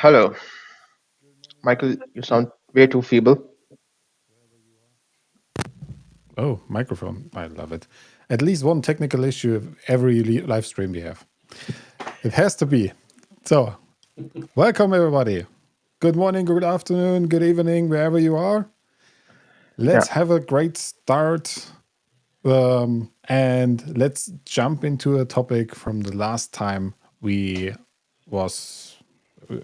Hello, Michael. You sound way too feeble. Oh, microphone. I love it. At least one technical issue of every live stream we have. It has to be. So, welcome everybody. Good morning, good afternoon, good evening, wherever you are. Yeah, Let's have a great start. And let's jump into a topic from the last time was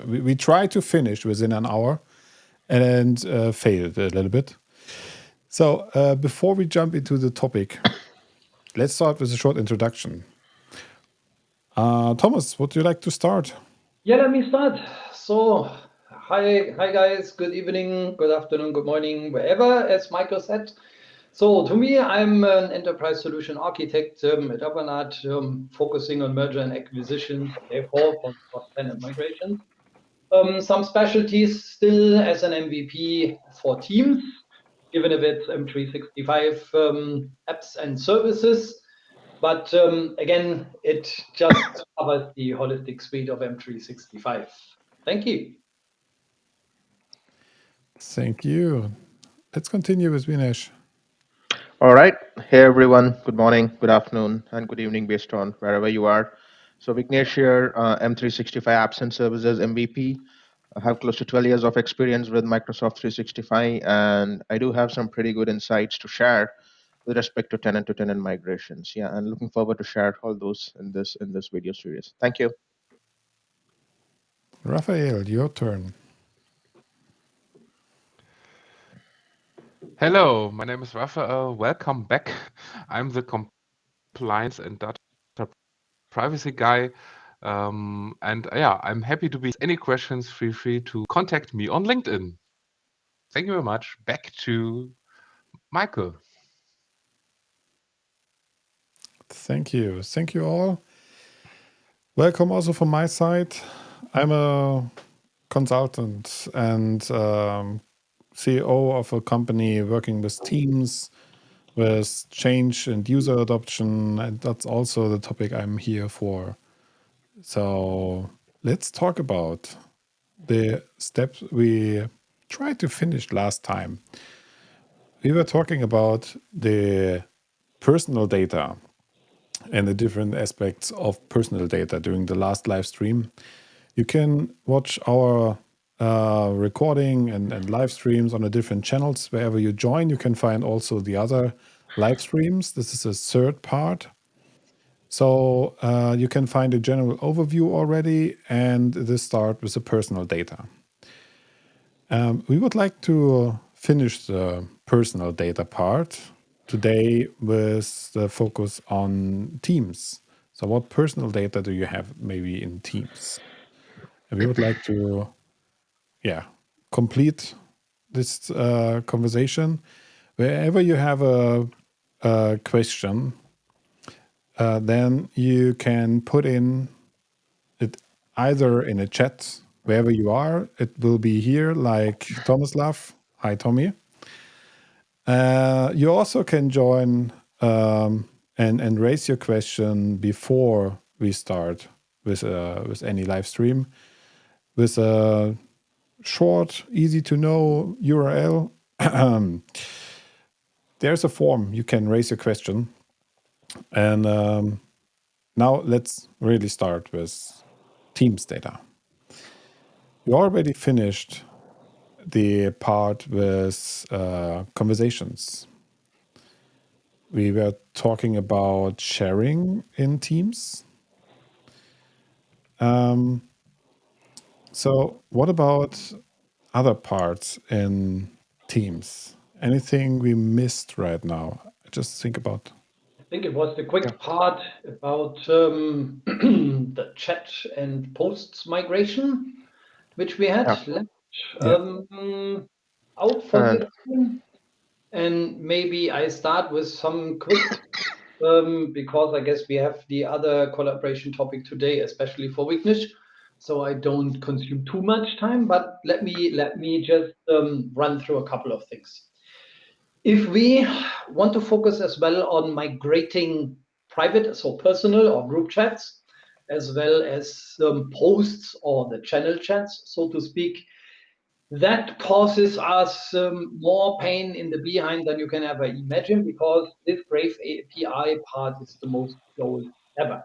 we tried to finish within an hour and failed a little bit. So before we jump into the topic, let's start with a short introduction. Thomas, would you like to start? Yeah, let me start. So, hi guys. Good evening, good afternoon, good morning, wherever, as Michael said. So, to me, I'm an enterprise solution architect at Abernat, focusing on merger and acquisition, therefore for tenant migration. Some specialties still as an MVP for Teams, given a bit M365 apps and services. But again, it just covers the holistic suite of M365. Thank you. Thank you. Let's continue with Vignesh. all right. Hey, everyone. Good morning, good afternoon, and good evening, based on wherever you are. So, Vignesh here, M365 Apps and Services MVP. I have close to 12 years of experience with Microsoft 365, and I do have some pretty good insights to share with respect to tenant-to-tenant migrations. Yeah, and looking forward to share all those in this video series. Thank you. Raphael, your turn. Hello, my name is Raphael. Welcome back. I'm the compliance and data privacy guy. And yeah, I'm happy to be. Any questions, feel free to contact me on LinkedIn. Thank you very much. Back to Michael. Thank you. Thank you all. Welcome also from my side. I'm a consultant and CEO of a company working with teams, with change and user adoption. And that's also the topic I'm here for. So let's talk about the steps we tried to finish last time. We were talking about the personal data and the different aspects of personal data during the last live stream. You can watch our recording and live streams on the different channels. Wherever you join, you can find also the other live streams. This is a third part. So you can find a general overview already, and this start with the personal data. We would like to finish the personal data part today with the focus on Teams. So what personal data do you have maybe in Teams? And we would like to, complete this conversation. Wherever you have a question, then you can put in it either in a chat, wherever you are. It will be here, like Tomislav. Hi, Tommy. You also can join and raise your question before we start with any live stream with a short, easy to know URL. There's a form you can raise your question. And now let's really start with Teams data. You already finished the part with conversations. We were talking about sharing in Teams. So what about other parts in Teams? Anything we missed right now? Just think about. I think it was the quick part about the chat and posts migration, which we had left out for And this. And maybe I start with some quick, because I guess we have the other collaboration topic today, especially for Vignesh. So I don't consume too much time, but let me just run through a couple of things. If we want to focus as well on migrating private, so personal or group chats, as well as posts or the channel chats, so to speak. That causes us more pain in the behind than you can ever imagine, because this Brave API part is the most slowest ever.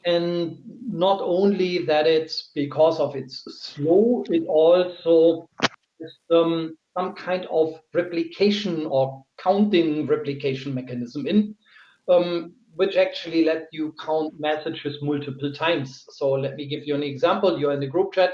And not only that it's because of its slow, it also has some kind of replication or counting replication mechanism in, which actually let you count messages multiple times. So let me give you an example. You're in a group chat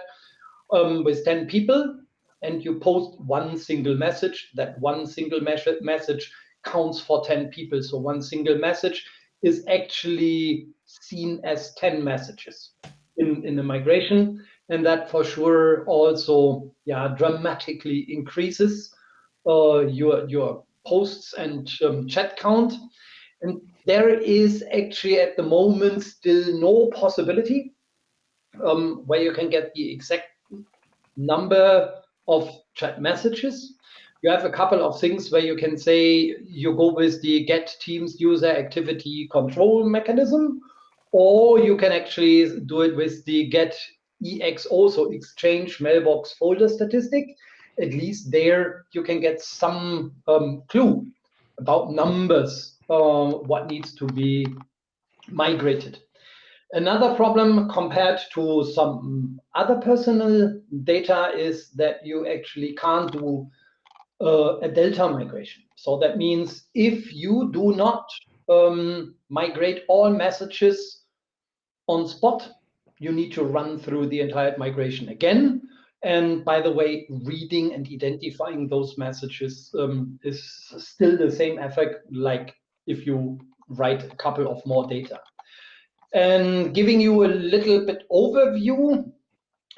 with 10 people, and you post one single message. That one single message counts for 10 people. So one single message is actually seen as 10 messages in the migration. And that for sure also dramatically increases your posts and chat count. And there is actually at the moment still no possibility where you can get the exact number of chat messages. You have a couple of things where you can say you go with the get Teams user activity control mechanism, or you can actually do it with the get EXO, so exchange mailbox folder statistic. At least there you can get some clue about numbers, what needs to be migrated. Another problem compared to some other personal data is that you actually can't do a delta migration. So that means if you do not migrate all messages on spot, you need to run through the entire migration again. And by the way, reading and identifying those messages is still the same effect like if you write a couple of more data. And giving you a little bit overview,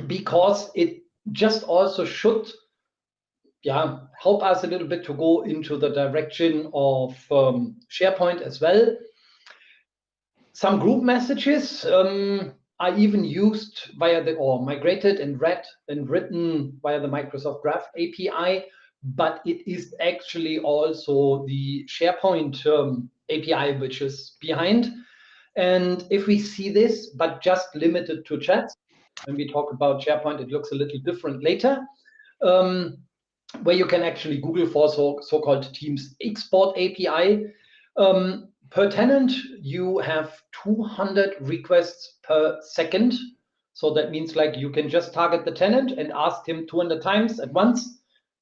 because it just also should help us a little bit to go into the direction of SharePoint as well. Some group messages are even used via or migrated and read and written via the Microsoft Graph API, but it is actually also the SharePoint API which is behind. And if we see this, but just limited to chats, when we talk about SharePoint, it looks a little different later, where you can actually Google for so-called Teams export API. Per tenant, you have 200 requests per second. So that means like you can just target the tenant and ask him 200 times at once.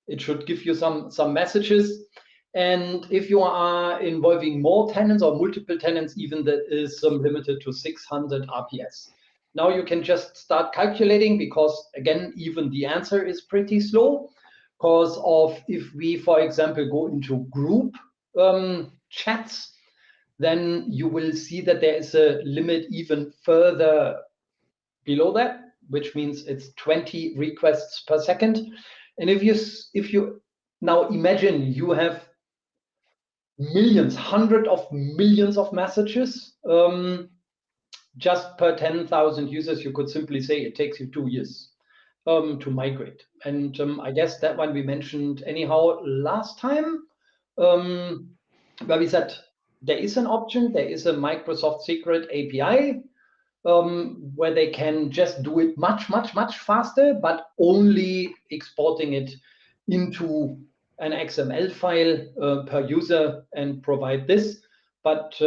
It should give you some messages. And if you are involving more tenants or multiple tenants, even that is limited to 600 RPS. Now you can just start calculating, because again, even the answer is pretty slow, because of if we, for example, go into group chats, then you will see that there is a limit even further below that, which means it's 20 requests per second. And if you now imagine you have millions, hundreds of millions of messages just per 10,000 users, you could simply say it takes you 2 years to migrate. And I guess that one we mentioned anyhow last time, where we said there is an option, there is a Microsoft secret API where they can just do it much, much, much faster, but only exporting it into an XML file per user and provide this. But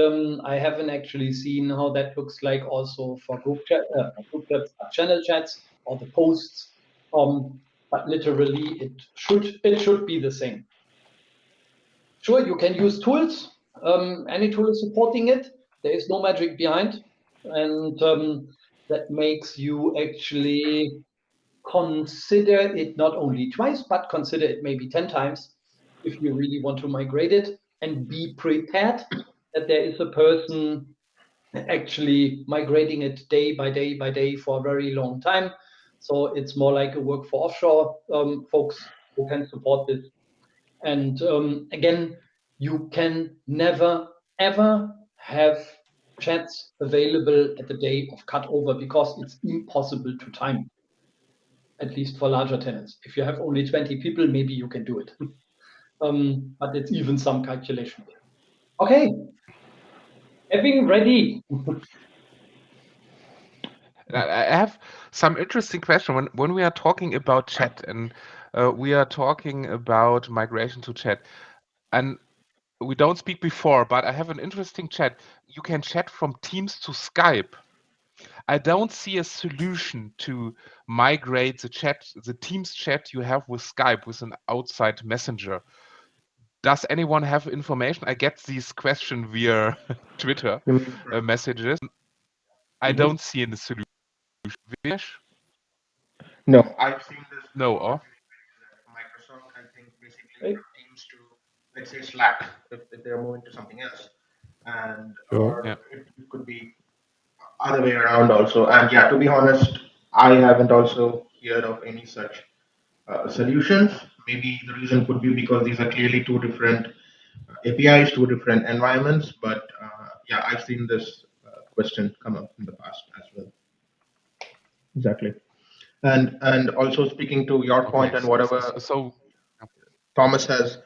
I haven't actually seen how that looks like also for group chats, channel chats, or the posts. But literally, it should be the same. Sure, you can use tools. Any tool is supporting it. There is no magic behind, and that makes you actually consider it not only twice, but consider it maybe 10 times if you really want to migrate it, and be prepared that there is a person actually migrating it day by day by day for a very long time. So it's more like a work for offshore folks who can support this. And again, you can never, ever have chats available at the day of cutover, because it's impossible to time, at least for larger tenants. If you have only 20 people, maybe you can do it. But it's even some calculation. Okay, having ready I have some interesting question when we are talking about chat and we are talking about migration to chat, and we don't speak before, but I have an interesting chat. You can chat from Teams to Skype. I don't see a solution to migrate the Teams chat you have with Skype with an outside messenger. Does anyone have information? I get these questions via Twitter You mean messages. I Mhm. don't see a solution. Vignesh? no, I've seen this No, or? opportunity that Microsoft, I think, basically Right. for Teams to, let's say, Slack, if they're moving to something else, and Sure. Yeah. or it could be other way around also. And yeah, to be honest, I haven't also heard of any such solutions. Maybe the reason could be because these are clearly two different APIs, two different environments. But yeah, I've seen this question come up in the past as well. Exactly. And also speaking to your Okay. point and whatever Thomas has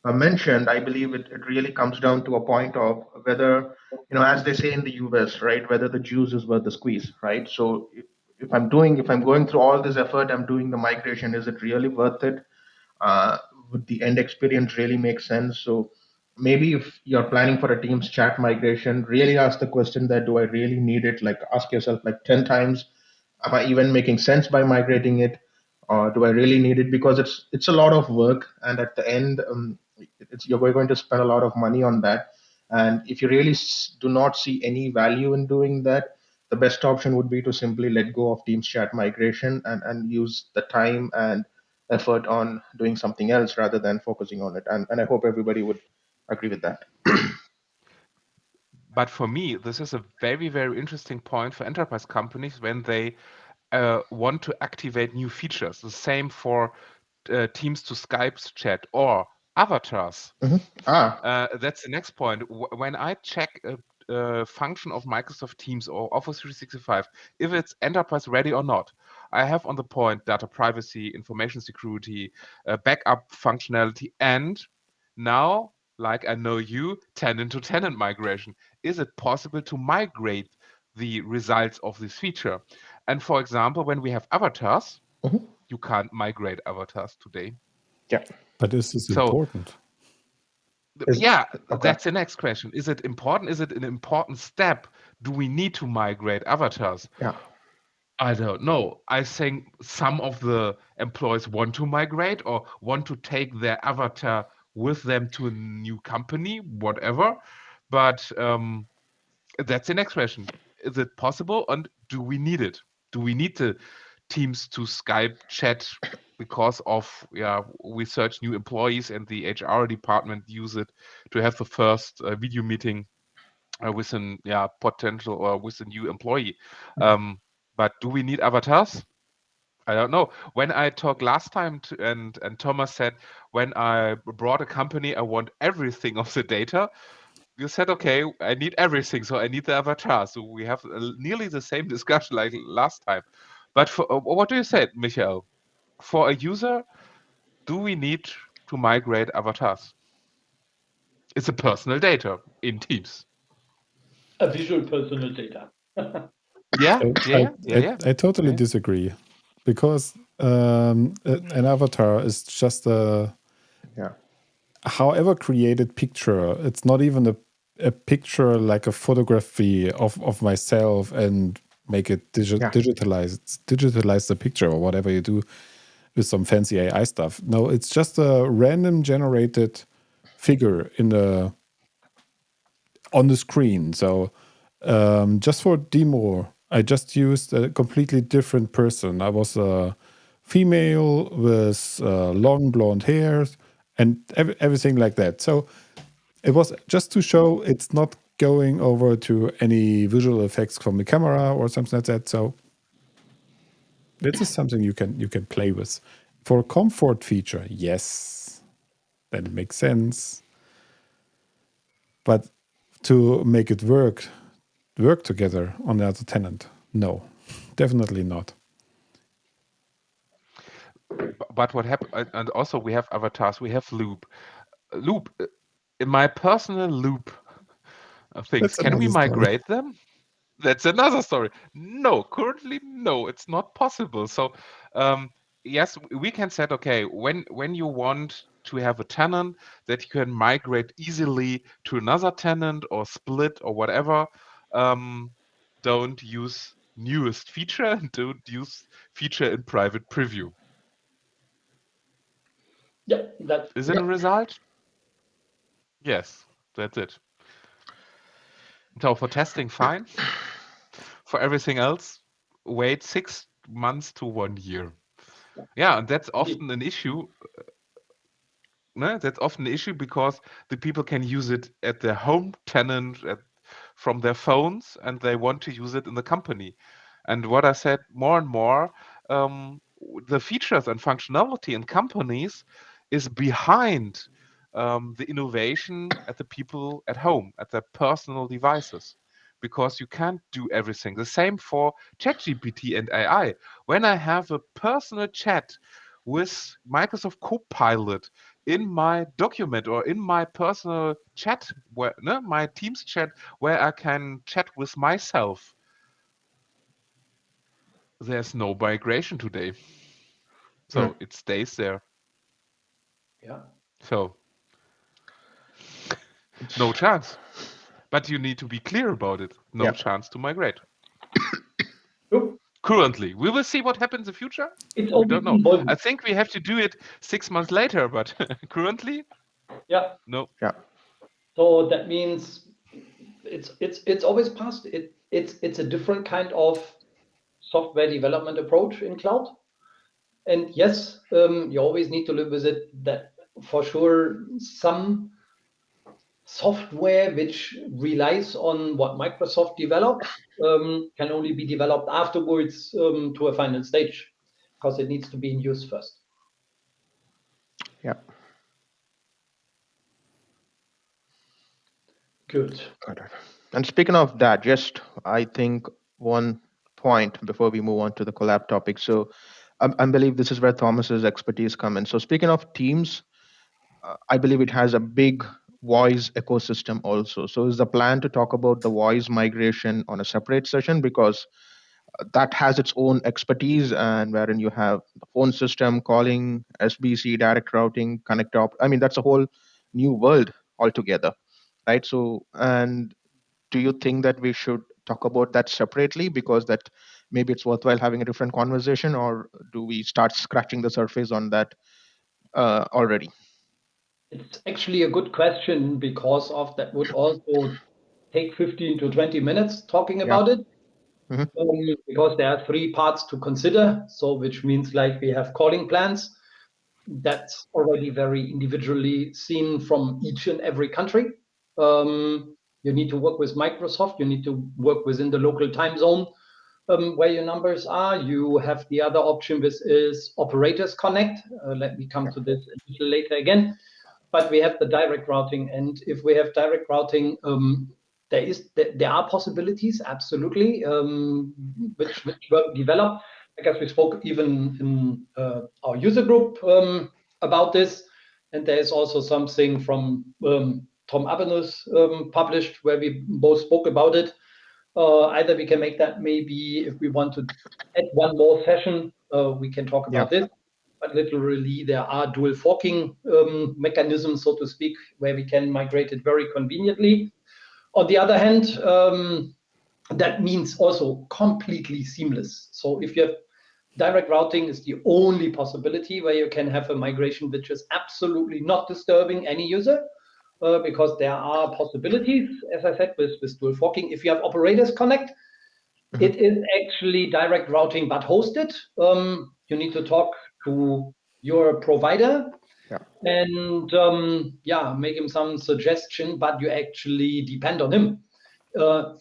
mentioned, I believe it really comes down to a point of whether, as they say in the US, right, whether the juice is worth the squeeze, right? So if I'm going through all this effort, I'm doing the migration, is it really worth it? Would the end experience really make sense? So maybe if you're planning for a Teams chat migration, really ask the question that do I really need it? Like ask yourself like 10 times, am I even making sense by migrating it? Or do I really need it? Because it's a lot of work, and at the end, you're going to spend a lot of money on that. And if you really do not see any value in doing that, the best option would be to simply let go of Teams chat migration and use the time and effort on doing something else rather than focusing on it. And I hope everybody would agree with that. But for me, this is a very, very interesting point for enterprise companies when they want to activate new features. The same for Teams to Skype's chat or avatars. Mhm. That's the next point. When I check a function of Microsoft Teams or Office 365, if it's enterprise ready or not, I have on the point data privacy, information security, backup functionality, and now, like I know you, tenant-to-tenant migration. Is it possible to migrate the results of this feature? And for example, when we have avatars, Mhm. you can't migrate avatars today. Yeah. But this is So important. Is yeah, okay. that's the next question. Is it important? Is it an important step? Do we need to migrate avatars? Yeah. I don't know. I think some of the employees want to migrate or want to take their avatar with them to a new company, whatever. But that's the next question. Is it possible? And do we need it? Do we need the Teams to Skype chat because of we search new employees and the HR department use it to have the first video meeting with an potential or with a new employee. But do we need avatars? I don't know. When I talked last time and Thomas said when I brought a company, I want everything of the data. You said, okay, I need everything, so I need the avatar. So we have nearly the same discussion like last time. But for, what do you say, Michael? For a user, do we need to migrate avatars? It's a personal data in Teams. A visual personal data. Yeah, I, yeah. I totally Yeah. disagree because an avatar is just a Yeah. however created picture. It's not even a picture like a photography of myself and make it Yeah. digitalize the picture or whatever you do with some fancy AI stuff. No, it's just a random generated figure on the screen. So just for demo, I just used a completely different person. I was a female with long blonde hairs and everything like that. So it was just to show it's not going over to any visual effects from the camera or something like that. So this is something you can play with. For a comfort feature, yes, then it makes sense. But to make it work together on the other tenant, no, definitely not. But what happened? And also we have avatars. We have Loop. Loop. In my personal Loop things, That's can we another story. migrate them? That's another story. No, currently, no, it's not possible. So, yes, we can set, okay, when you want to have a tenant that you can migrate easily to another tenant or split or whatever, don't use newest feature and don't use feature in private preview. Yeah, that's Is it a result? Yes, that's it. So for testing, fine. For everything else, wait 6 months to 1 year. Yeah, and that's often an issue. No, that's often an issue because the people can use it at their home tenant from their phones, and they want to use it in the company. And what I said more and more, the features and functionality in companies is behind the innovation at the people at home, at their personal devices, because you can't do everything. The same for ChatGPT and AI. When I have a personal chat with Microsoft Copilot in my document or in my personal chat, where my Teams chat, where I can chat with myself, there's no migration today. So it stays there. Yeah. So no chance. But you need to be clear about it. No chance to migrate. Nope. Currently, we will see what happens in the future. It's We don't know. evolving. I think we have to do it 6 months later, but currently, Yeah. no. Yeah. So that means it's always past. It's a different kind of software development approach in cloud. And yes, you always need to live with it that for sure some software which relies on what Microsoft develops can only be developed afterwards to a final stage because it needs to be in use first. Yeah. Good. Got it. And speaking of that, just I think one point before we move on to the collab topic. So I believe this is where Thomas's expertise come in. So speaking of Teams, I believe it has a big voice ecosystem also. So is the plan to talk about the voice migration on a separate session, because that has its own expertise, and wherein you have the phone system calling, SBC, direct routing, connect op. I mean, that's a whole new world altogether, right? So, and do you think that we should talk about that separately, because that maybe it's worthwhile having a different conversation, or do we start scratching the surface on that already? It's actually a good question because of that would also take 15 to 20 minutes talking Yeah. about it. Mhm. Because there are 3 parts to consider. So which means like we have calling plans. That's already very individually seen from each and every country. You need to work with Microsoft. You need to work within the local time zone where your numbers are. You have the other option, which is Operators Connect. Let me come to this a little later again. But we have the direct routing, and if we have direct routing, there are possibilities absolutely which were developed. I guess we spoke even in our user group about this, and there is also something from Tom Abenus published where we both spoke about it. Either we can make that, maybe if we want to add one more session, we can talk about this. But literally, there are dual forking mechanisms, so to speak, where we can migrate it very conveniently. On the other hand, that means also completely seamless. So if you have direct routing is the only possibility where you can have a migration which is absolutely not disturbing any user, because there are possibilities, as I said, with dual forking. If you have Operators Connect, it is actually direct routing but hosted. You need to talk to your provider and make him some suggestion, but you actually depend on him.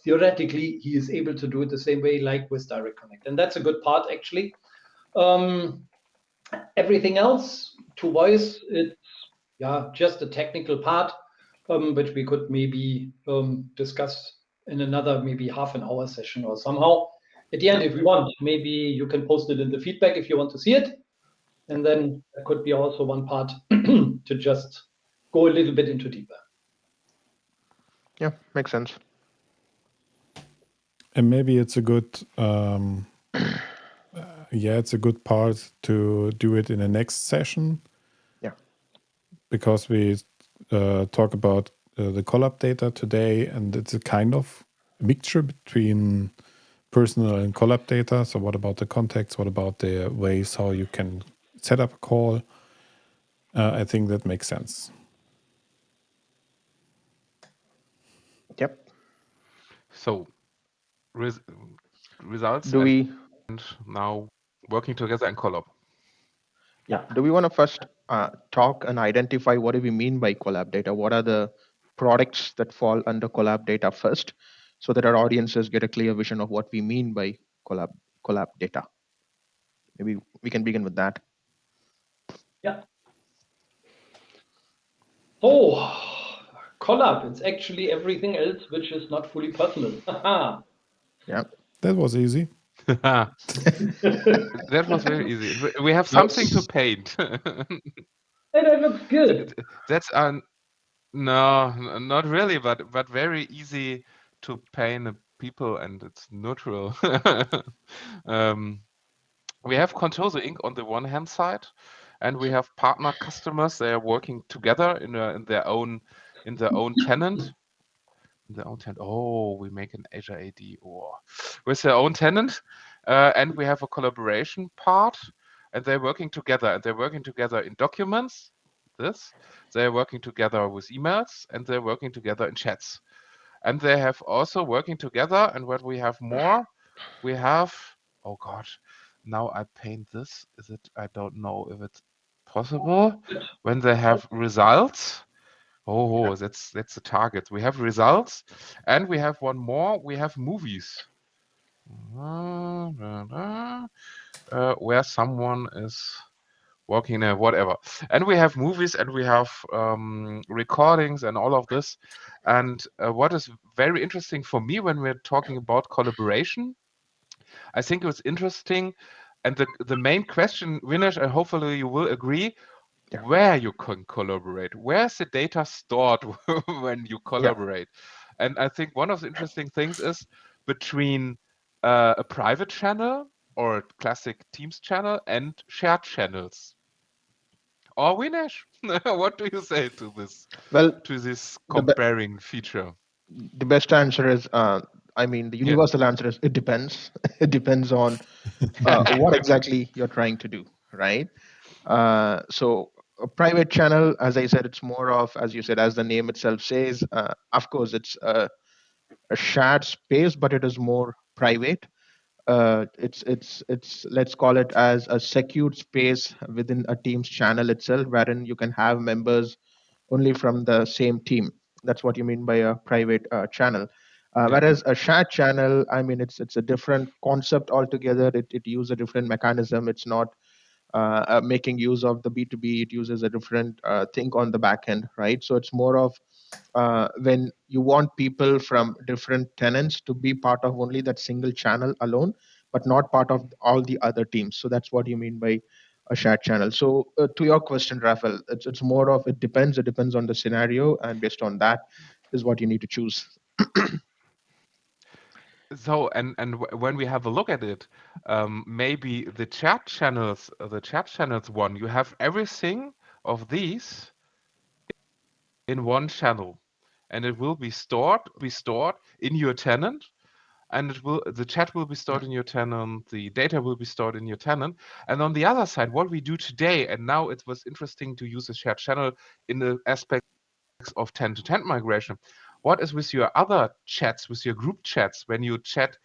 Theoretically, he is able to do it the same way like with direct connect, and that's a good part actually. Everything else to voice, it's just a technical part which we could maybe discuss in another maybe half an hour session or somehow. At the end, if you want, maybe you can post it in the feedback if you want to see it. And then there could be also one part to just go a little bit into deeper. Yeah, makes sense. And maybe it's a good, it's a good part to do it in the next session. Yeah. Because we talk about the Collab data today, and it's a kind of mixture between personal and Collab data. So what about the contacts? What about the ways how you can set up a call? I think that makes sense. Yep. So results Do we? and now working together in Collab. Yeah. Do we want to first talk and identify what do we mean by collab data? What are the products that fall under collab data first, so that our audiences get a clear vision of what we mean by collab data? Maybe we can begin with that. Yeah. So, Collab, it's actually everything else which is not fully personal. Yeah. That was easy. That was very easy. We have something to paint. That looks good. That's no, not really, but very easy to paint people, and it's neutral. We have Control the Ink on the one hand side, and we have partner customers. They are working together in their own tenant. Their own tenant. Oh, we make an Azure AD or with their own tenant, and we have a collaboration part, and they're working together. And they're working together in documents. They're working together with emails, and they're working together in chats. And they have also working together. And what we have more, we have. Oh God, now I paint this. Is it? I don't know if it's possible when they have results. Oh, that's the target. We have results, and we have one more. We have movies, where someone is walking there, whatever. And we have movies, and we have recordings, and all of this. And what is very interesting for me when we're talking about collaboration, I think it was interesting, and the main question, Vignesh, and hopefully you will agree, where you can collaborate. Where's the data stored when you collaborate? And I think one of the interesting things is between a private channel or a classic Teams channel and shared channels. Or Vignesh, what do you say to this? Well, to this comparing feature? The best answer is, the universal answer is it depends. It depends on what exactly you're trying to do, right? So a private channel, as I said, it's more of, as you said, as the name itself says, of course, it's a shared space, but it is more private. It's let's call it as a secured space within a team's channel itself, wherein you can have members only from the same team. That's what you mean by a private channel. Whereas a shared channel, it's a different concept altogether. It uses a different mechanism. It's not making use of the B2B. It uses a different thing on the back end, right? So it's more of when you want people from different tenants to be part of only that single channel alone, but not part of all the other teams. So that's what you mean by a shared channel. So to your question, Raphael, it's more of it depends. It depends on the scenario, and based on that is what you need to choose. So when we have a look at it, maybe the chat channels one, you have everything of these in one channel, and it will be stored in your tenant, and the chat will be stored in your tenant, the data will be stored in your tenant. And on the other side, what we do today, and now it was interesting to use a shared channel in the aspects of tenant-to-tenant migration. What is with your other chats, with your group chats, when you chat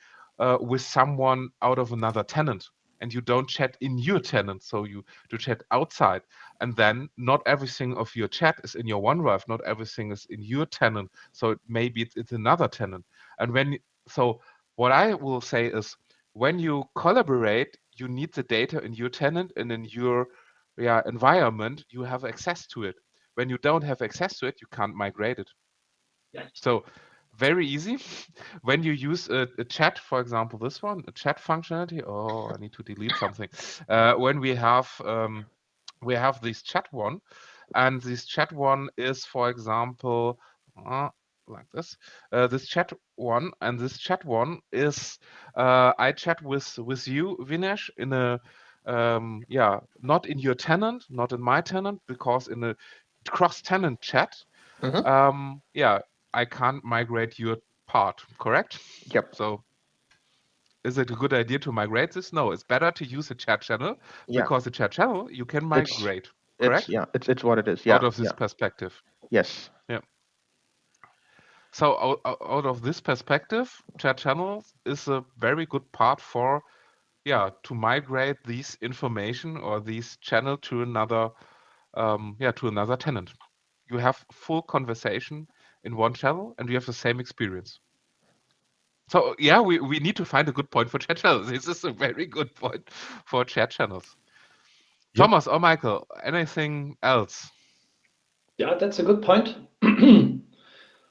with someone out of another tenant, and you don't chat in your tenant, so you do chat outside, and then not everything of your chat is in your OneDrive, not everything is in your tenant, so maybe it's another tenant. And so what I will say is, when you collaborate, you need the data in your tenant, and in your environment, you have access to it. When you don't have access to it, you can't migrate it. Yes. So very easy. When you use a chat, for example, this one, a chat functionality. Oh, I need to delete something. When we have this chat one, and this chat one is, for example, like this. This chat one, and this chat one is I chat with you, Vignesh, in a not in your tenant, not in my tenant, because in a cross-tenant chat, Mhm. I can't migrate your part, correct? Yep. So is it a good idea to migrate this? No, it's better to use a chat channel, Yeah. because the chat channel you can It's migrate, it's correct? yeah. It's what it is. Out Yeah. of this Yeah. perspective. Yes. Yeah. So out of this perspective, chat channels is a very good part for to migrate these information or these channel to another tenant. You have full conversation in one channel and you have the same experience. So we need to find a good point for chat channels. This is a very good point for chat channels. Yep. Thomas or Michael, anything else? Yeah, that's a good point.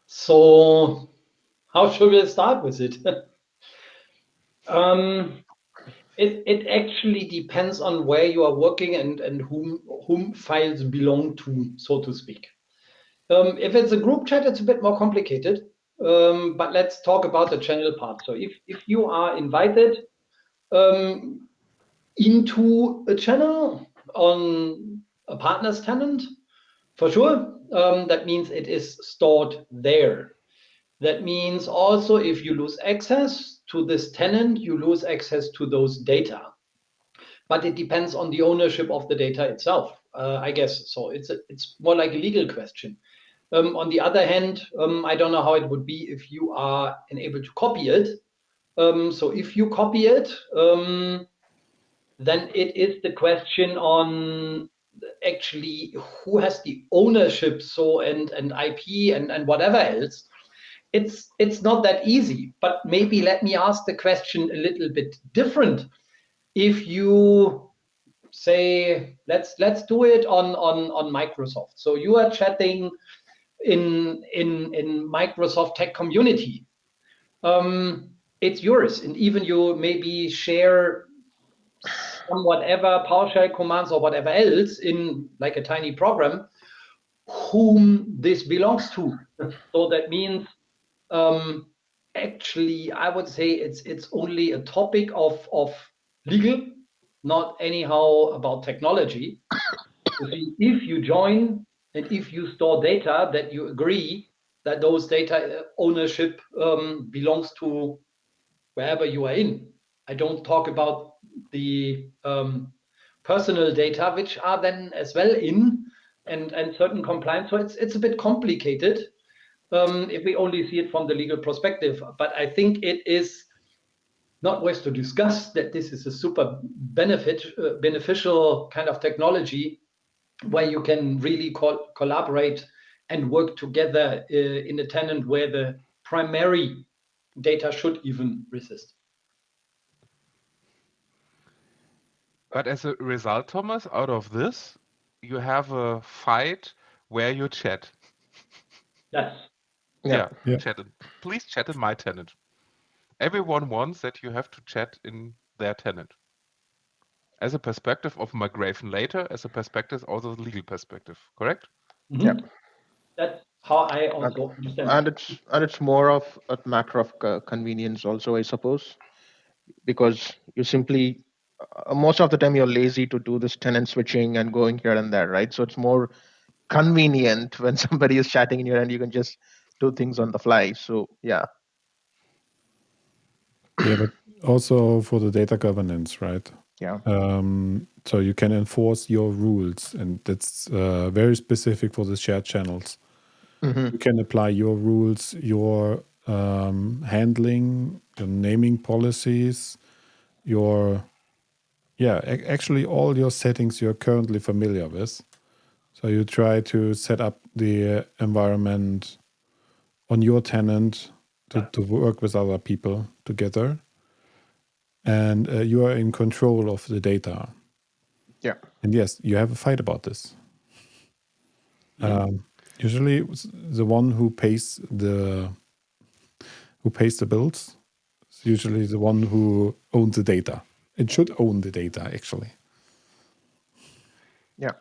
So how should we start with it? It actually depends on where you are working and whom files belong to, so to speak. If it's a group chat, it's a bit more complicated. But let's talk about the channel part. So if you are invited into a channel on a partner's tenant, for sure, that means it is stored there. That means also if you lose access to this tenant, you lose access to those data. But it depends on the ownership of the data itself, I guess. So it's more like a legal question. On the other hand, I don't know how it would be if you are able to copy it. So if you copy it, then it is the question on actually who has the ownership, so and IP and whatever else. It's not that easy, but maybe let me ask the question a little bit different. If you say let's do it on Microsoft. So you are chatting in Microsoft Tech Community. It's yours, and even you maybe share some whatever PowerShell commands or whatever else in like a tiny program whom this belongs to. So that means actually I would say it's only a topic of legal, not anyhow about technology. If you join and if you store data that you agree that those data ownership belongs to wherever you are in. I don't talk about the personal data, which are then as well in and certain compliance. So it's a bit complicated if we only see it from the legal perspective. But I think it is not worth to discuss that this is a super beneficial kind of technology where you can really collaborate and work together in a tenant where the primary data should even resist. But as a result, Thomas, out of this, you have a fight where you chat. Yes. Yeah. Yeah. Chat in. Please chat in my tenant. Everyone wants that you have to chat in their tenant. As a perspective of migration later, as a perspective, also the legal perspective, correct? Yeah. That's how I And, also understand and it. it's more of a matter of convenience also, I suppose, because you simply most of the time you're lazy to do this tenant switching and going here and there, right? So it's more convenient when somebody is chatting in your end, you can just do things on the fly. So yeah. Yeah, but also for the data governance, right? Yeah. So you can enforce your rules, and that's very specific for the shared channels. Hmm. You can apply your rules, your handling, your naming policies, your actually all your settings you're currently familiar with. So you try to set up the environment on your tenant to work with other people together, and you are in control of the data. Yeah. And yes, you have a fight about this. Usually, the one who pays the bills is usually the one who owns the data. It should own the data, actually. Yeah.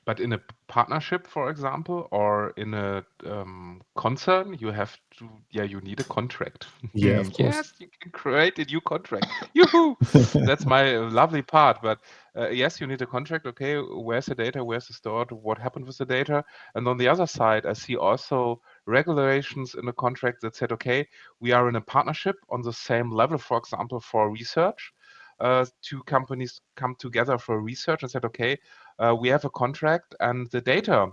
But in a partnership, for example, or in a concern, you have to, you need a contract. Yeah, of course. Yes, you can create a new contract. Yoo-hoo! That's my lovely part. But yes, you need a contract. Okay, where's the data? Where's it stored? What happened with the data? And on the other side, I see also regulations in the contract that said, okay, we are in a partnership on the same level, for example, for research. Two companies come together for research and said, okay, we have a contract, and the data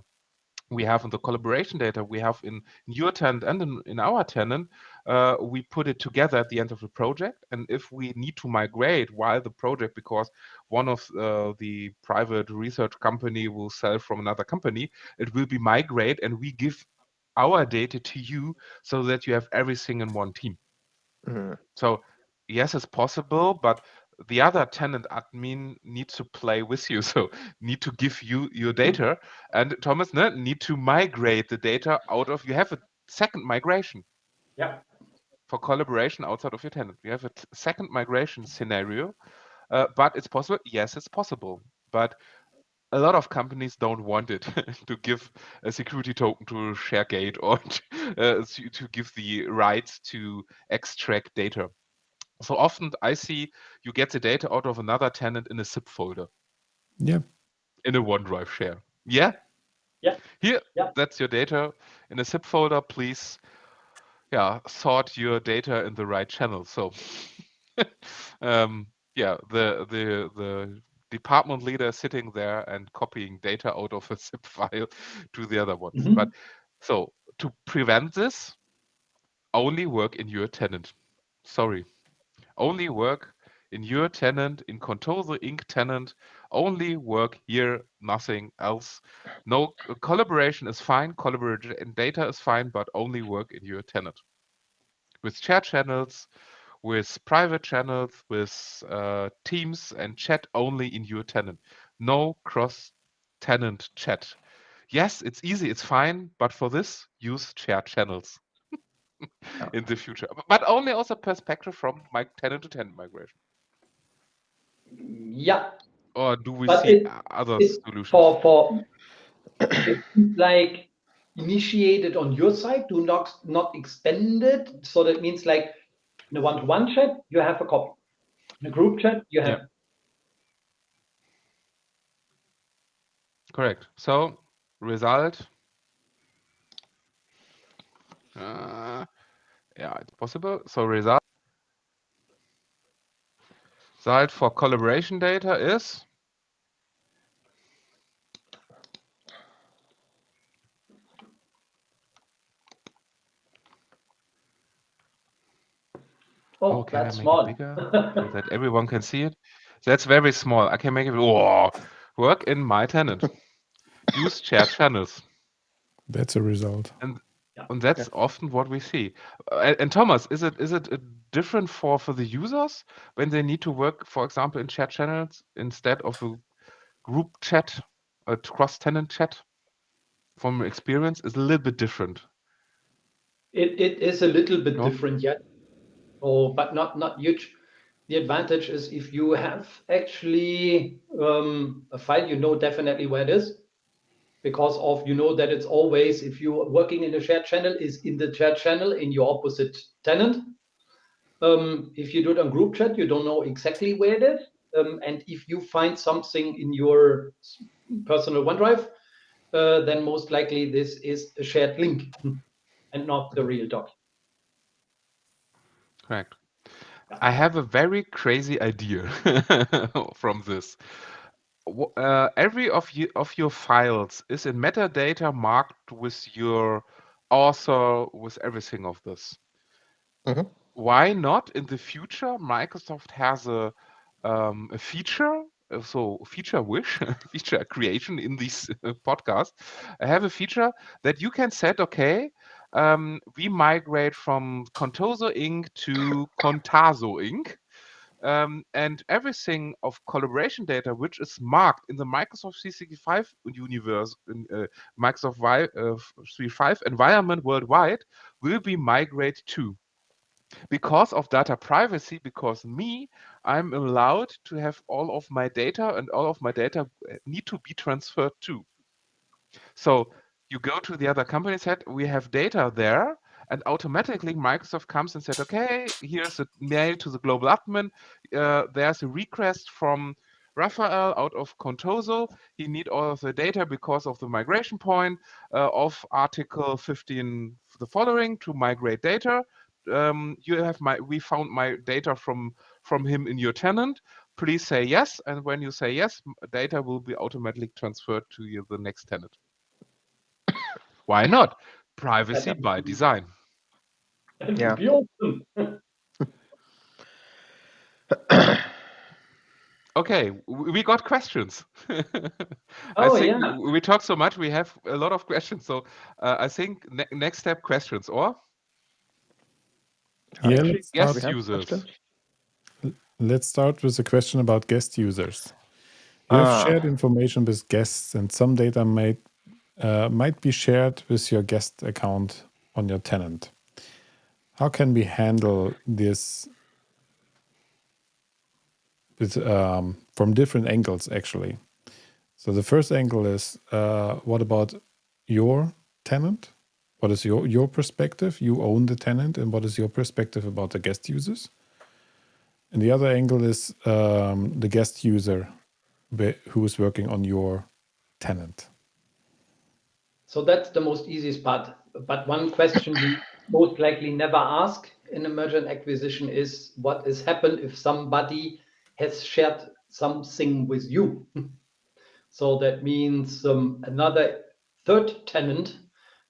we have in the collaboration data we have in your tenant and in our tenant, we put it together at the end of the project. And if we need to migrate while the project, because one of the private research company will sell from another company, it will be migrate, and we give our data to you so that you have everything in one team. So yes, it's possible, but the other tenant admin needs to play with you, so need to give you your data. And Thomas, need to migrate the data out of. You have a second migration. Yeah. For collaboration outside of your tenant, you have a second migration scenario, but it's possible. Yes, it's possible, but a lot of companies don't want it to give a security token to ShareGate or to give the rights to extract data. So often I see you get the data out of another tenant in a zip folder. Yeah. In a OneDrive share. Yeah? Yeah. Here, Yeah. that's your data in a zip folder. Please, sort your data in the right channel. So, the department leader sitting there and copying data out of a zip file to the other ones. Mhm. But so to prevent this, only work in your tenant. Sorry. Only work in your tenant, in control the Inc. tenant, only work here, nothing else. No collaboration is fine, collaboration and data is fine, but only work in your tenant. With shared channels, with private channels, with Teams and chat only in your tenant. No cross-tenant chat. Yes, it's easy, it's fine, but for this, use shared channels in the future. But only also perspective from my tenant-to-tenant migration. Yeah. Or do we But see other it's solutions? for it's like initiated on your side, do not expand it. So that means like in a one-to-one chat, you have a copy. In a group chat, you have. Yeah, correct. So result, it's possible. So result for collaboration data is Oh, can I that's make it small. bigger so that everyone can see it? That's very small. I can make it. Oh, work in my tenant. Use shared channels. That's a result. And Yeah. and that's often what we see. And Thomas, is it different for the users when they need to work, for example, in chat channels instead of a group chat, a cross-tenant chat? From experience, is a little bit different. It is a little bit No? different yet. Oh, but not huge. The advantage is if you have actually a file, you know definitely where it is, because of you know that it's always, if you're working in a shared channel, is in the shared channel in your opposite tenant. If you do it on group chat, you don't know exactly where it is. And if you find something in your personal OneDrive, then most likely this is a shared link and not the real doc. Correct. I have a very crazy idea from this. Every of your files is in metadata marked with your author, with everything of this. Why not in the future? Microsoft has a feature, so feature wish, feature creation in this podcast. I have a feature that you can set. Okay, we migrate from Contoso Inc. to Contaso Inc. And everything of collaboration data, which is marked in the Microsoft 365 universe, in Microsoft 365 environment worldwide, will be migrated to. Because of data privacy, because I'm allowed to have all of my data, and all of my data need to be transferred to. So you go to the other company, said, we have data there, and automatically Microsoft comes and said, okay, here's a mail to the global admin. There's a request from Raphael out of Contoso. He need all of the data because of the migration point of Article 15, the following, to migrate data. We found my data from him in your tenant. Please say yes, and when you say yes, data will be automatically transferred to the next tenant. Why not? Privacy by design. And Yeah. be open. Okay, we got questions. Oh, I think yeah. we talk so much, we have a lot of questions. So I think next step, questions, or Yeah, Actually, let's start. we guest have users. questions. Let's start with a question about guest users. You have shared information with guests, and some data might be shared with your guest account on your tenant. How can we handle this with, from different angles, actually? So the first angle is, what about your tenant? What is your perspective? You own the tenant, and what is your perspective about the guest users? And the other angle is the guest user who is working on your tenant. So that's the most easiest part. But one question you most likely never ask in a merger and acquisition is what has happened if somebody has shared something with you. So that means another third tenant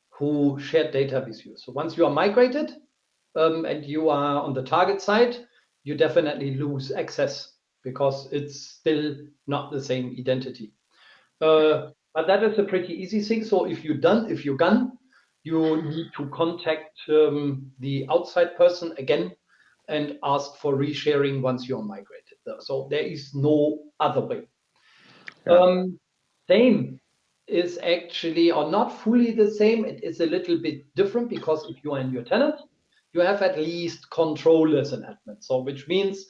who shared data with you. So once you are migrated and you are on the target side, you definitely lose access because it's still not the same identity. But that is a pretty easy thing. So if you're gone, you need to contact the outside person again and ask for resharing once you're migrated. So there is no other way. Yeah. Same is actually, or not fully the same. It is a little bit different because if you are in your tenant, you have at least controllers and admin. So which means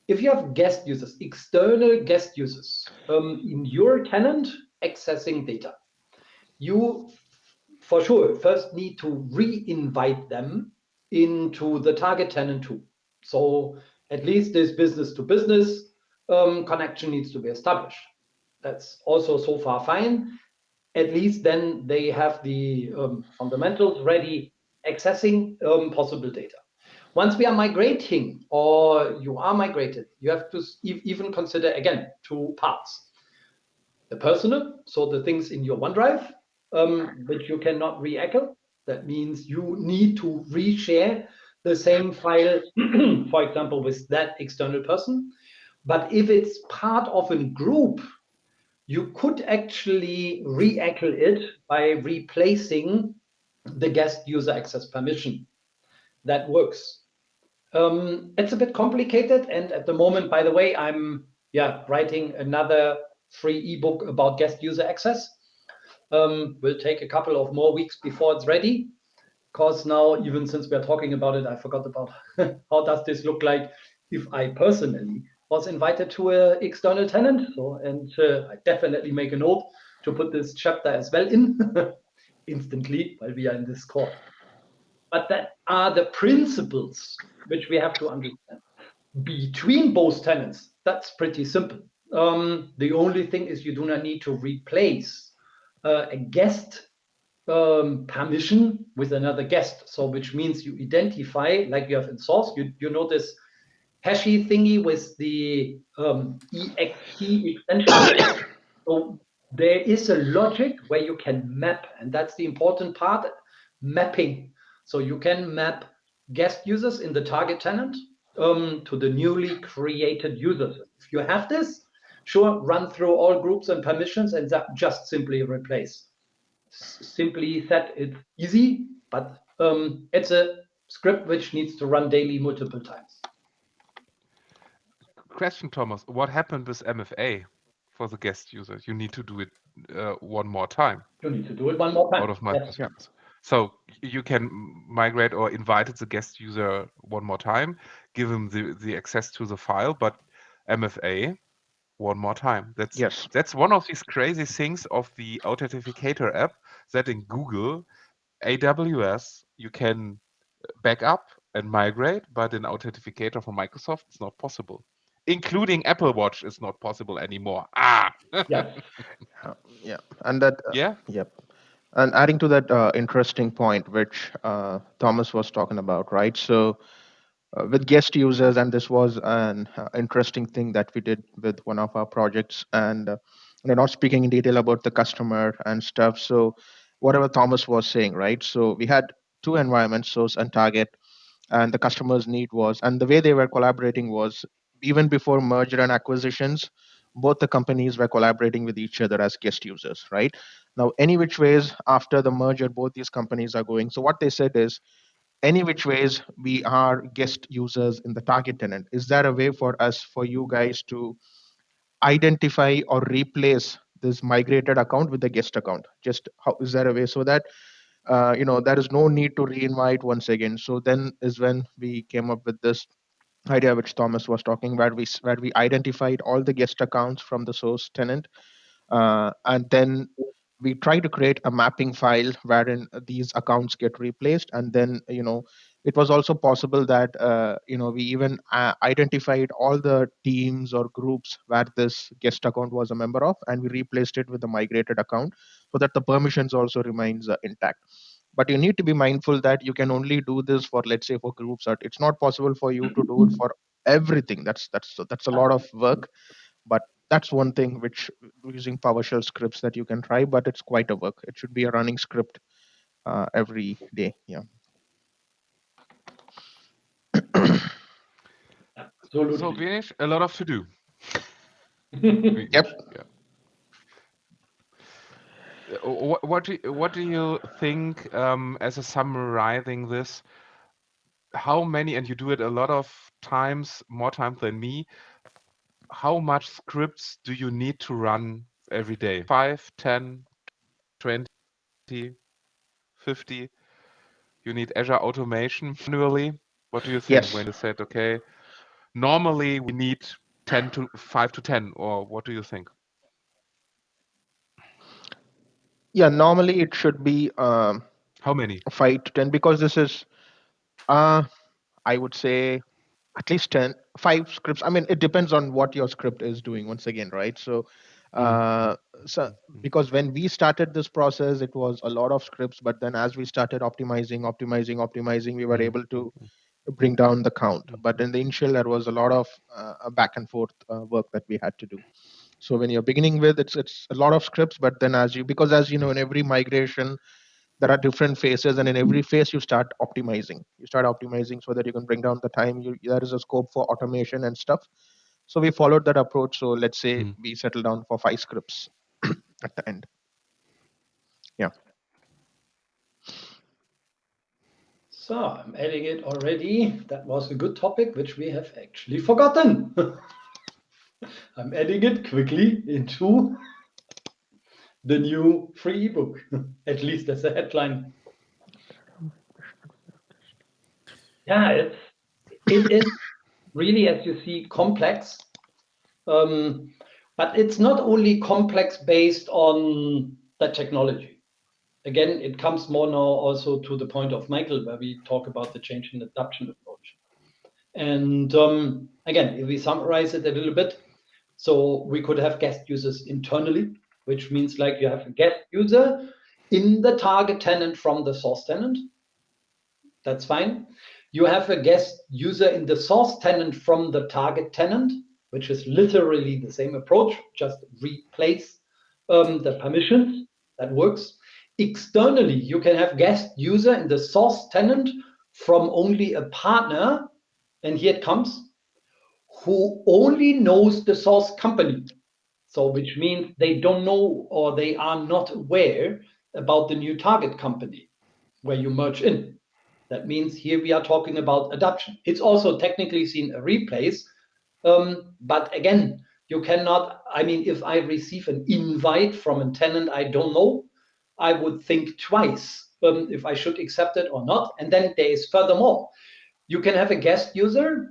if you have guest users, external guest users in your tenant accessing data, you for sure first need to re-invite them into the target tenant too. So at least this business to business connection needs to be established. That's also so far fine. At least then they have the fundamentals ready, accessing possible data. Once we are migrating or you are migrated, you have to even consider again 2 parts. The personal, so the things in your OneDrive, which you cannot re-echo. That means you need to reshare the same file, for example, with that external person. But if it's part of a group, you could actually re-echo it by replacing the guest user access permission. That works. It's a bit complicated, and at the moment, by the way, I'm writing another free ebook about guest user access. Will take a couple of more weeks before it's ready, because now, even since we're talking about it, I forgot about how does this look like if I personally was invited to an external tenant. So, and I definitely make a note to put this chapter as well in instantly while we are in this call. But that are the principles which we have to understand. Between both tenants, that's pretty simple. The only thing is you do not need to replace a guest permission with another guest. So which means you identify, like you have in source, you know this hashy thingy with the ext extension. So there is a logic where you can map, and that's the important part, mapping. So you can map guest users in the target tenant to the newly created users. If you have this, sure, run through all groups and permissions and just simply replace. Simply said, it's easy, but it's a script which needs to run daily multiple times. Question, Thomas. What happened with MFA for the guest users? You need to do it one more time. You need to do it one more time. Out of my Yes. perspective. So you can migrate or invite the guest user one more time, give him the access to the file, but MFA one more time. Yes. That's one of these crazy things of the Authenticator app, that in Google, AWS, you can back up and migrate, but in Authenticator for Microsoft, it's not possible. Including Apple Watch is not possible anymore. Yes. Yeah. And that, Yeah. yep. And adding to that interesting point, which Thomas was talking about, right? So with guest users, and this was an interesting thing that we did with one of our projects, and not speaking in detail about the customer and stuff. So whatever Thomas was saying, right? So we had two environments, source and target, and the customer's need was, and the way they were collaborating was, even before merger and acquisitions, both the companies were collaborating with each other as guest users, right? Now any which ways after the merger, both these companies are going, so what they said is, any which ways we are guest users in the target tenant, is there a way for us, for you guys, to identify or replace this migrated account with the guest account? Just how is there a way so that there is no need to reinvite once again? So then is when we came up with this idea which Thomas was talking about, where we identified all the guest accounts from the source tenant, and then we try to create a mapping file wherein these accounts get replaced. And then it was also possible that we even identified all the teams or groups where this guest account was a member of, and we replaced it with the migrated account, so that the permissions also remains intact. But you need to be mindful that you can only do this for, let's say, for groups, that it's not possible for you to do it for everything. That's a lot of work. But that's one thing which, using PowerShell scripts, that you can try, but it's quite a work. It should be a running script every day. Yeah. So Absolutely. Vignesh, a lot of to do. Yep. Yeah. What do you think, as a summarizing this? How many, and you do it a lot of times, more times than me, how much scripts do you need to run every day? 5, 10, 20, 50? You need Azure automation manually. What do you think Yes. when you said, okay, normally we need 5 to 10, or what do you think? Yeah. Normally it should be How many? 5 to 10, because this is, I would say, at least 10, 5 scripts. I mean, it depends on what your script is doing, once again, right? So Mm, uh, so because when we started this process, it was a lot of scripts, but then as we started optimizing, we were mm, able to bring down the count. But in the initial, there was a lot of back and forth work that we had to do. So when you're beginning with, it's a lot of scripts, but then because as you know, in every migration there are different phases, and in every phase you start optimizing so that you can bring down the time. There is a scope for automation and stuff. So we followed that approach. So let's say mm. we settle down for 5 scripts at the end. Yeah. So I'm adding it already. That was a good topic, which we have actually forgotten. I'm adding it quickly into the new free ebook, at least as a headline. Yeah, it is really, as you see, complex. But it's not only complex based on the technology. Again, it comes more now also to the point of Michael, where we talk about the change in adoption approach. And again, if we summarize it a little bit, so we could have guest users internally, which means like you have a guest user in the target tenant from the source tenant. That's fine. You have a guest user in the source tenant from the target tenant, which is literally the same approach, just replace the permissions. That works. Externally, you can have guest user in the source tenant from only a partner, and here it comes, who only knows the source company. So which means they don't know, or they are not aware about the new target company where you merge in. That means here we are talking about adoption. It's also technically seen a replace. But again, you cannot, I mean, if I receive an invite from a tenant I don't know, I would think twice if I should accept it or not. And then there is furthermore, you can have a guest user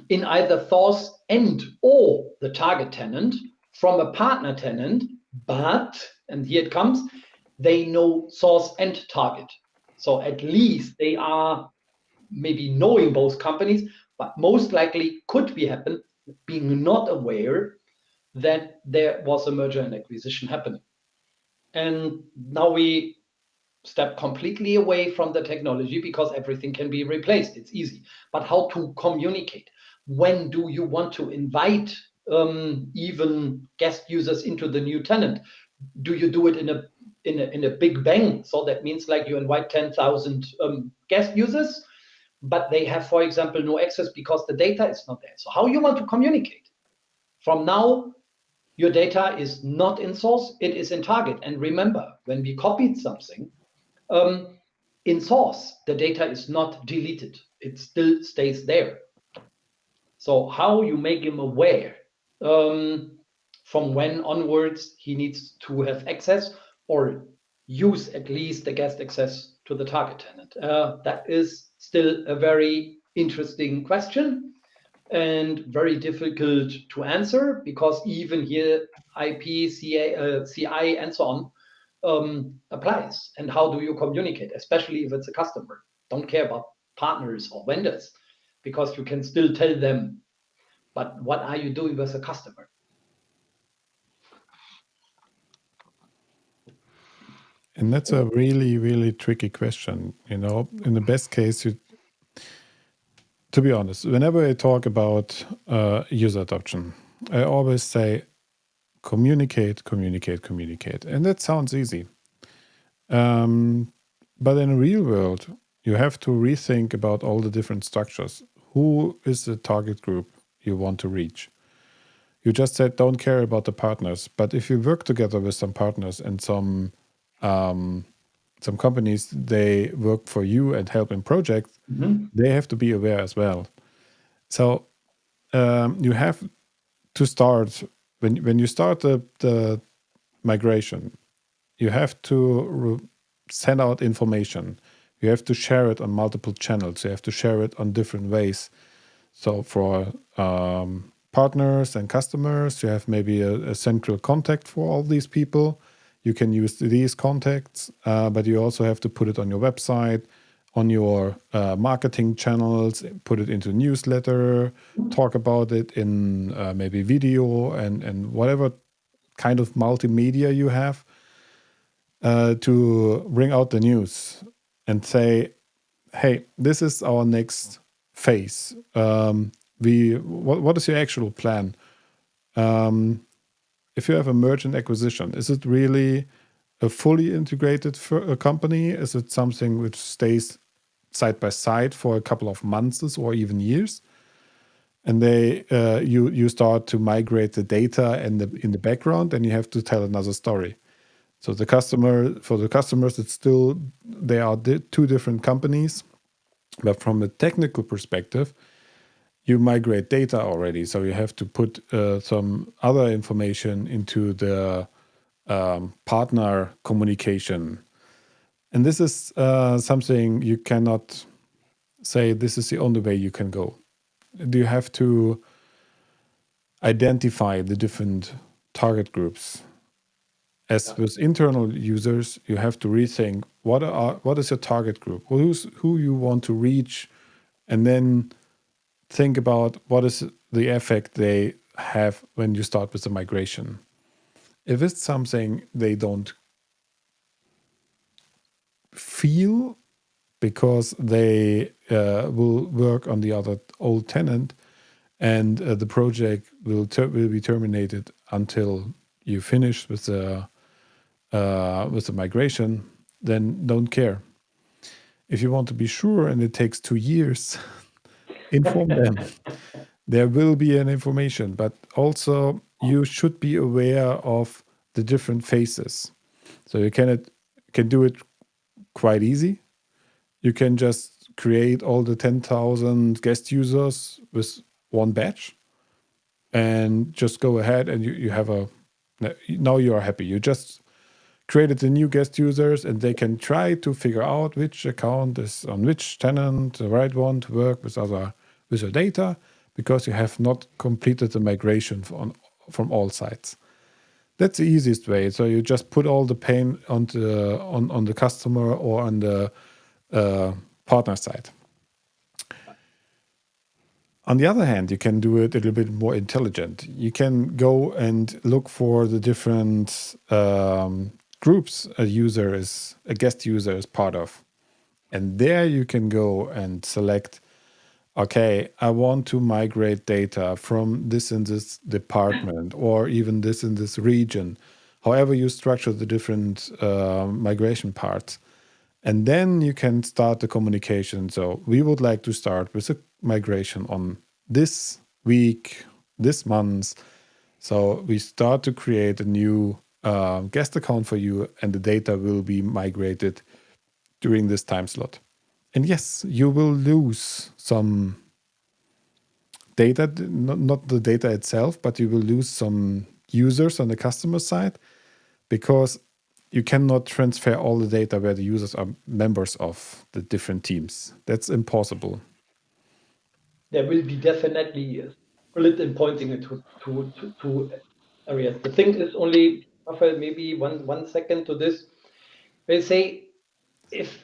in either source and or the target tenant from a partner tenant, but, and here it comes, they know source and target. So at least they are maybe knowing both companies, but most likely could be happen being not aware that there was a merger and acquisition happening. And now we step completely away from the technology because everything can be replaced. It's easy. But how to communicate? When do you want to invite even guest users into the new tenant? Do you do it in a big bang? So that means like you invite 10,000 guest users, but they have, for example, no access because the data is not there. So how you want to communicate? From now, your data is not in source, it is in target. And remember, when we copied something, in source, the data is not deleted. It still stays there. So how you make him aware from when onwards he needs to have access or use at least the guest access to the target tenant? That is still a very interesting question and very difficult to answer because even here IP, CI, and so on applies. And how do you communicate, especially if it's a customer? Don't care about partners or vendors because you can still tell them, but what are you doing with a customer? And that's a really, really tricky question. You know, in the best case, to be honest, whenever I talk about user adoption, I always say communicate, communicate, communicate. And that sounds easy. But in the real world, you have to rethink about all the different structures. Who is the target group you want to reach? You just said don't care about the partners, but if you work together with some partners and some companies, they work for you and help in projects, they have to be aware as well. So you have to start when you start the migration, you have to send out information. You have to share it on multiple channels. You have to share it on different ways. So for partners and customers, you have maybe a central contact for all these people. You can use these contacts, but you also have to put it on your website, on your marketing channels, put it into newsletter, talk about it in maybe video and whatever kind of multimedia you have to bring out the news and say, hey, this is our next phase. What is your actual plan? If you have a merchant acquisition, is it really a fully integrated company? Is it something which stays side by side for a couple of months or even years? And you start to migrate the data in the background, and you have to tell another story. So for the customers, it's still they are two different companies, but from a technical perspective, you migrate data already. So you have to put some other information into the partner communication. And this is something you cannot say this is the only way you can go. You have to identify the different target groups. As with internal users, you have to rethink what is your target group, who you want to reach, and then think about what is the effect they have when you start with the migration. If it's something they don't feel because they will work on the other old tenant and the project will be terminated until you finish with the migration, then don't care. If you want to be sure and it takes 2 years, inform them. There will be an information, but also you should be aware of the different phases. So you can do it quite easy. You can just create all the 10,000 guest users with one batch and just go ahead and you have now you are happy. You just created the new guest users and they can try to figure out which account is on which tenant, the right one to work with your data. because you have not completed the migration from all sides. That's the easiest way. So you just put all the pain on the customer or on the partner side. On the other hand, you can do it a little bit more intelligent. You can go and look for the different groups a guest user is part of. And there you can go and select, okay, I want to migrate data from this and this department or even this and this region, however you structure the different migration parts. And then you can start the communication. So we would like to start with a migration on this week, this month. So we start to create a new guest account for you, and the data will be migrated during this time slot. And yes, you will lose some data, not the data itself, but you will lose some users on the customer side because you cannot transfer all the data where the users are members of the different teams. That's impossible. There will be definitely a split in pointing into two areas. The thing is only, Raphael, maybe one second to this. They say if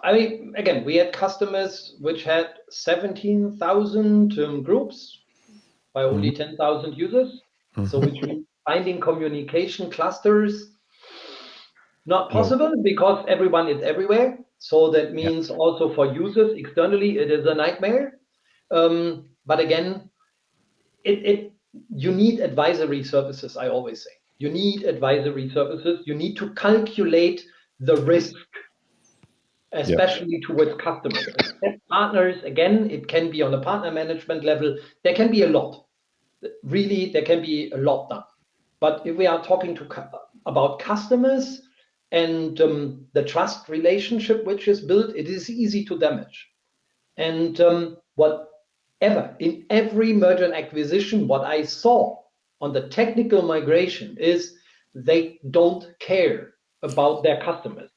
I mean, again, we had customers which had 17,000 groups by only 10,000 users. So which means finding communication clusters not possible because everyone is everywhere. So that means also for users externally, it is a nightmare. But again, you need advisory services, I always say. You need advisory services. You need to calculate the risk, especially towards customers. As partners, again, it can be on a partner management level. There can be a lot. Really, there can be a lot done. But if we are talking about customers and the trust relationship which is built, it is easy to damage. And whatever, in every merger and acquisition, what I saw on the technical migration is they don't care about their customers.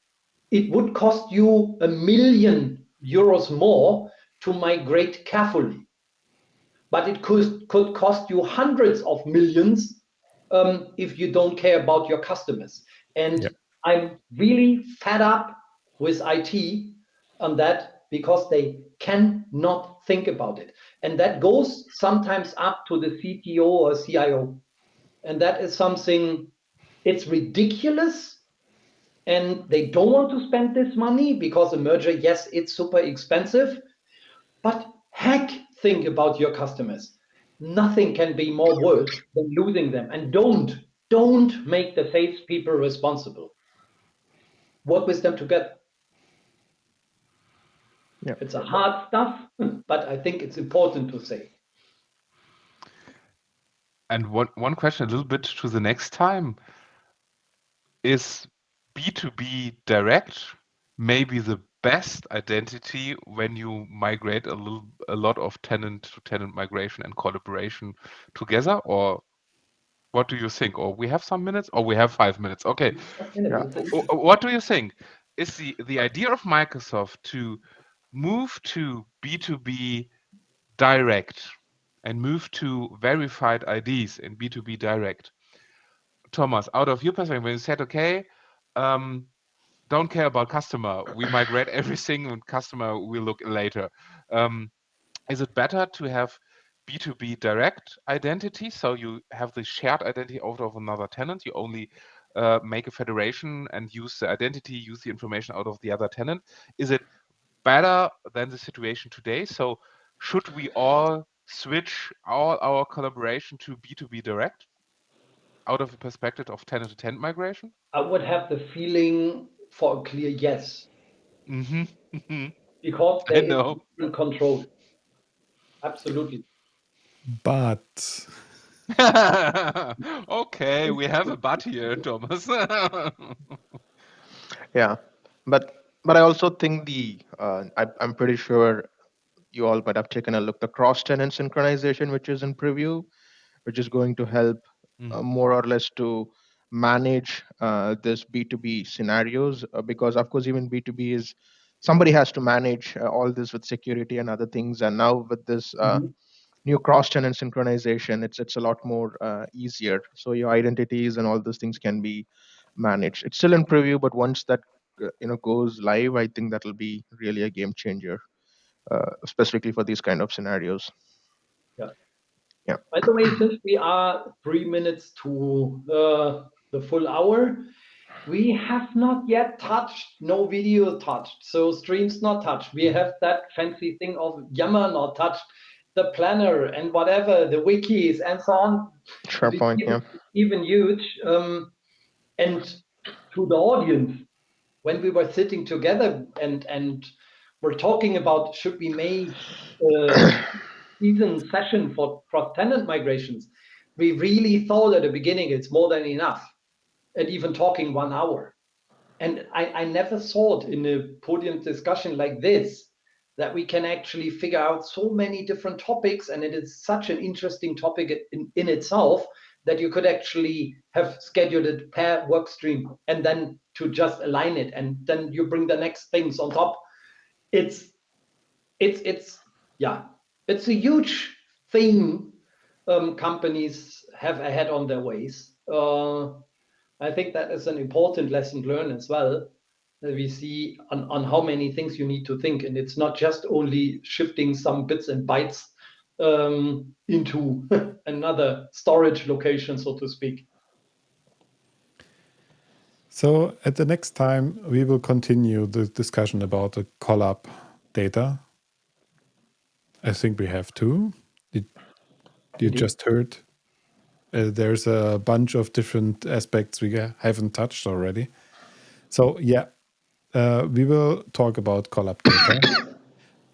It would cost you €1 million more to migrate carefully, but it could cost you hundreds of millions if you don't care about your customers. And I'm really fed up with IT on that because they cannot think about it. And that goes sometimes up to the CTO or CIO. And that is something, it's ridiculous. And they don't want to spend this money because a merger, yes, it's super expensive. But heck, think about your customers. Nothing can be more worse than losing them. And don't make the salespeople responsible. Work with them together. Yeah. It's a hard stuff, but I think it's important to say. And one question a little bit to the next time. Is B2B direct maybe the best identity when you migrate a lot of tenant-to-tenant migration and collaboration together? Or what do you think? Or we have some minutes? Or we have 5 minutes? Okay. Yeah. What do you think? Is the idea of Microsoft to move to B2B direct and move to verified IDs in B2B direct? Thomas, out of your perspective, when you said, okay, don't care about customer, we migrate everything and customer will look later. Is it better to have B2B direct identity? So you have the shared identity out of another tenant. You only make a federation and use the identity, use the information out of the other tenant. Is it better than the situation today? So should we all switch all our collaboration to B2B direct out of the perspective of tenant-to-tenant migration? I would have the feeling for a clear yes. Because there is control. Absolutely. But okay, we have a but here, Thomas. Yeah, but I also think I'm pretty sure you all might have taken a look the cross-tenant synchronization, which is in preview, which is going to help more or less to manage this B2B scenarios, because of course even B2B is somebody has to manage all this with security and other things, and now with this new cross-tenant synchronization, it's a lot more easier. So your identities and all those things can be managed. It's still in preview, but once that goes live, I think that'll be really a game changer, specifically for these kind of scenarios. Yeah. Yeah. By the way, since we are 3 minutes to the full hour, we have not yet touched, no video touched, so streams not touched. We have that fancy thing of Yammer not touched, the planner and whatever, the wikis and so on. SharePoint, yeah. Even huge. And to the audience, when we were sitting together and we're talking about should we make season session for cross-tenant migrations, we really thought at the beginning it's more than enough, and even talking 1 hour. And I never thought in a podium discussion like this that we can actually figure out so many different topics, and it is such an interesting topic in itself that you could actually have scheduled it per work stream and then to just align it, and then you bring the next things on top. It's a huge thing companies have ahead on their ways. I think that is an important lesson learned as well, that we see on how many things you need to think. And it's not just only shifting some bits and bytes into another storage location, so to speak. So at the next time, we will continue the discussion about the Collab data. I think we have to. You just heard. There's a bunch of different aspects we haven't touched already. So yeah, we will talk about Collab data.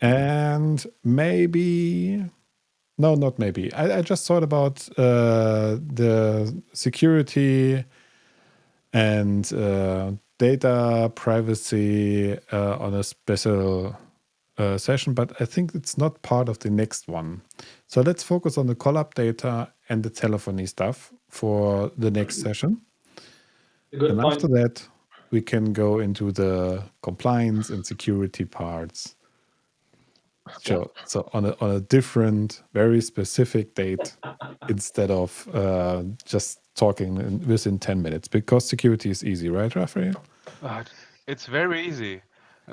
And maybe, no, not maybe. I just thought about the security and data privacy on a special session, but I think it's not part of the next one. So let's focus on the Collab data and the telephony stuff for the next session. Good and point. After that, we can go into the compliance and security parts. So on a different, very specific date instead of just talking within 10 minutes, because security is easy, right, Raphael? It's very easy.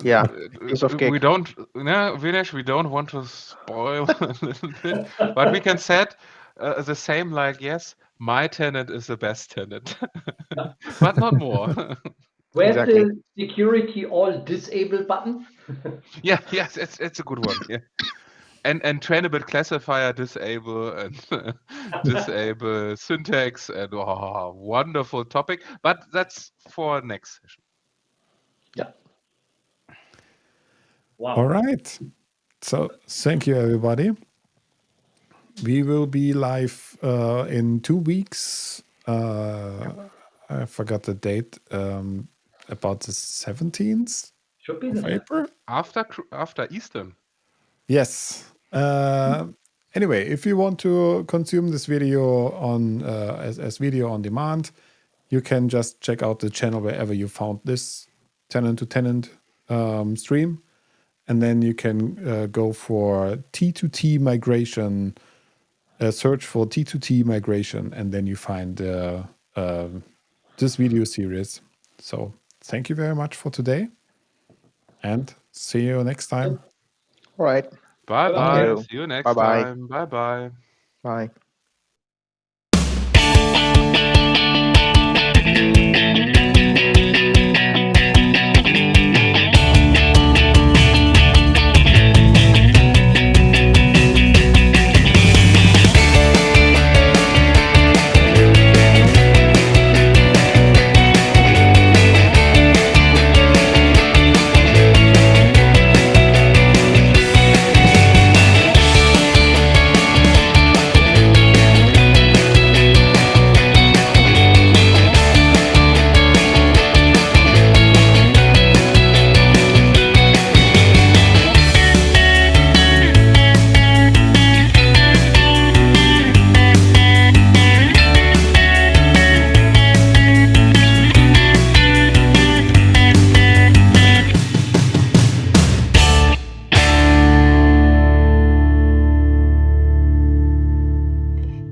Yeah, piece of cake. We don't, no, Vignesh, we don't want to spoil a little bit, but we can set the same like, yes, my tenant is the best tenant, but not more. Where's Exactly. the security all disable button? Yeah, yes, it's a good one. Yeah. And trainable classifier disable and disable syntax and wonderful topic, but that's for next session. Yeah. Wow. All right. So thank you, everybody. We will be live in 2 weeks. I forgot the date. About the 17th Should be of the April. After Easter. Yes. Anyway, if you want to consume this video on as video on demand, you can just check out the channel wherever you found this tenant-to-tenant stream, and then you can go for T2T migration. Search for T2T migration, and then you find this video series. So thank you very much for today, and see you next time. All right. Bye Thank bye. you. See you next Bye-bye. time. Bye bye. Bye.